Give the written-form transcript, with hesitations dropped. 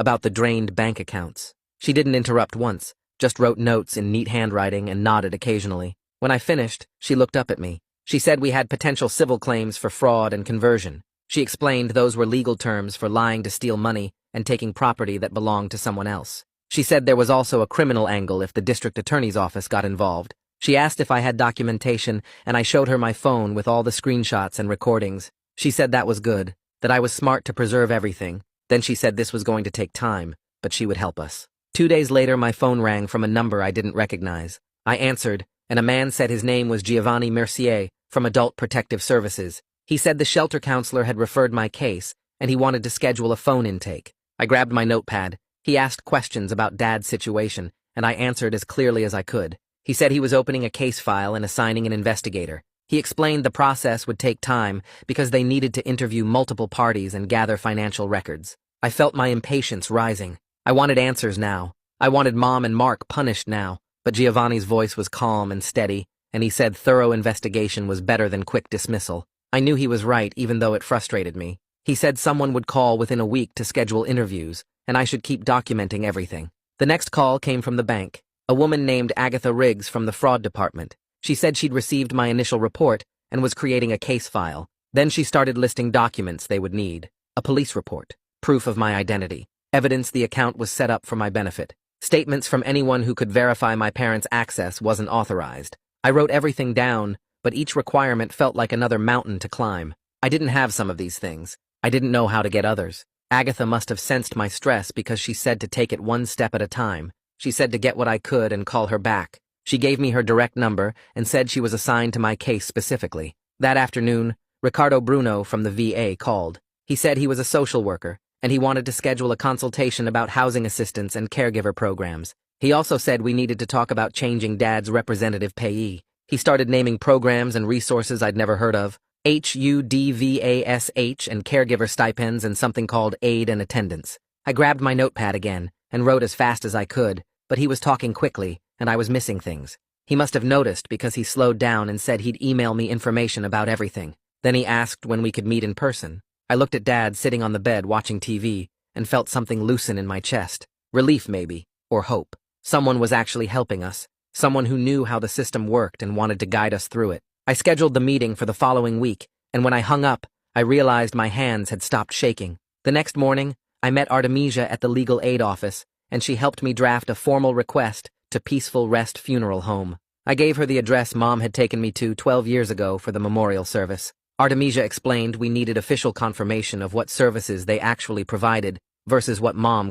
about the drained bank accounts. She didn't interrupt once, just wrote notes in neat handwriting and nodded occasionally. When I finished, she looked up at me. She said we had potential civil claims for fraud and conversion. She explained those were legal terms for lying to steal money and taking property that belonged to someone else. She said there was also a criminal angle if the district attorney's office got involved. She asked if I had documentation, and I showed her my phone with all the screenshots and recordings. She said that was good, that I was smart to preserve everything. Then she said this was going to take time, but she would help us. 2 days later, my phone rang from a number I didn't recognize. I answered, and a man said his name was Giovanni Mercier from Adult Protective Services. He said the shelter counselor had referred my case, and he wanted to schedule a phone intake. I grabbed my notepad. He asked questions about Dad's situation, and I answered as clearly as I could. He said he was opening a case file and assigning an investigator. He explained the process would take time because they needed to interview multiple parties and gather financial records. I felt my impatience rising. I wanted answers now. I wanted Mom and Mark punished now, but Giovanni's voice was calm and steady, and he said thorough investigation was better than quick dismissal. I knew he was right, even though it frustrated me. He said someone would call within a week to schedule interviews, and I should keep documenting everything. The next call came from the bank. A woman named Agatha Riggs from the fraud department. She said she'd received my initial report and was creating a case file. Then she started listing documents they would need. A police report, proof of my identity, evidence the account was set up for my benefit, statements from anyone who could verify my parents' access wasn't authorized. I wrote everything down, but each requirement felt like another mountain to climb. I didn't have some of these things. I didn't know how to get others. Agatha must have sensed my stress because she said to take it one step at a time. She said to get what I could and call her back. She gave me her direct number and said she was assigned to my case specifically. That afternoon, Ricardo Bruno from the VA called. He said he was a social worker, and he wanted to schedule a consultation about housing assistance and caregiver programs. He also said we needed to talk about changing Dad's representative payee. He started naming programs and resources I'd never heard of. HUDVASH and caregiver stipends and something called aid and attendance. I grabbed my notepad again and wrote as fast as I could, but he was talking quickly, and I was missing things. He must have noticed because he slowed down and said he'd email me information about everything. Then he asked when we could meet in person. I looked at Dad sitting on the bed watching TV and felt something loosen in my chest. Relief maybe, or hope. Someone was actually helping us. Someone who knew how the system worked and wanted to guide us through it. I scheduled the meeting for the following week, and when I hung up, I realized my hands had stopped shaking. The next morning, I met Artemisia at the legal aid office, and she helped me draft a formal request to Peaceful Rest Funeral Home. I gave her the address Mom had taken me to 12 years ago for the memorial service. Artemisia explained we needed official confirmation of what services they actually provided versus what Mom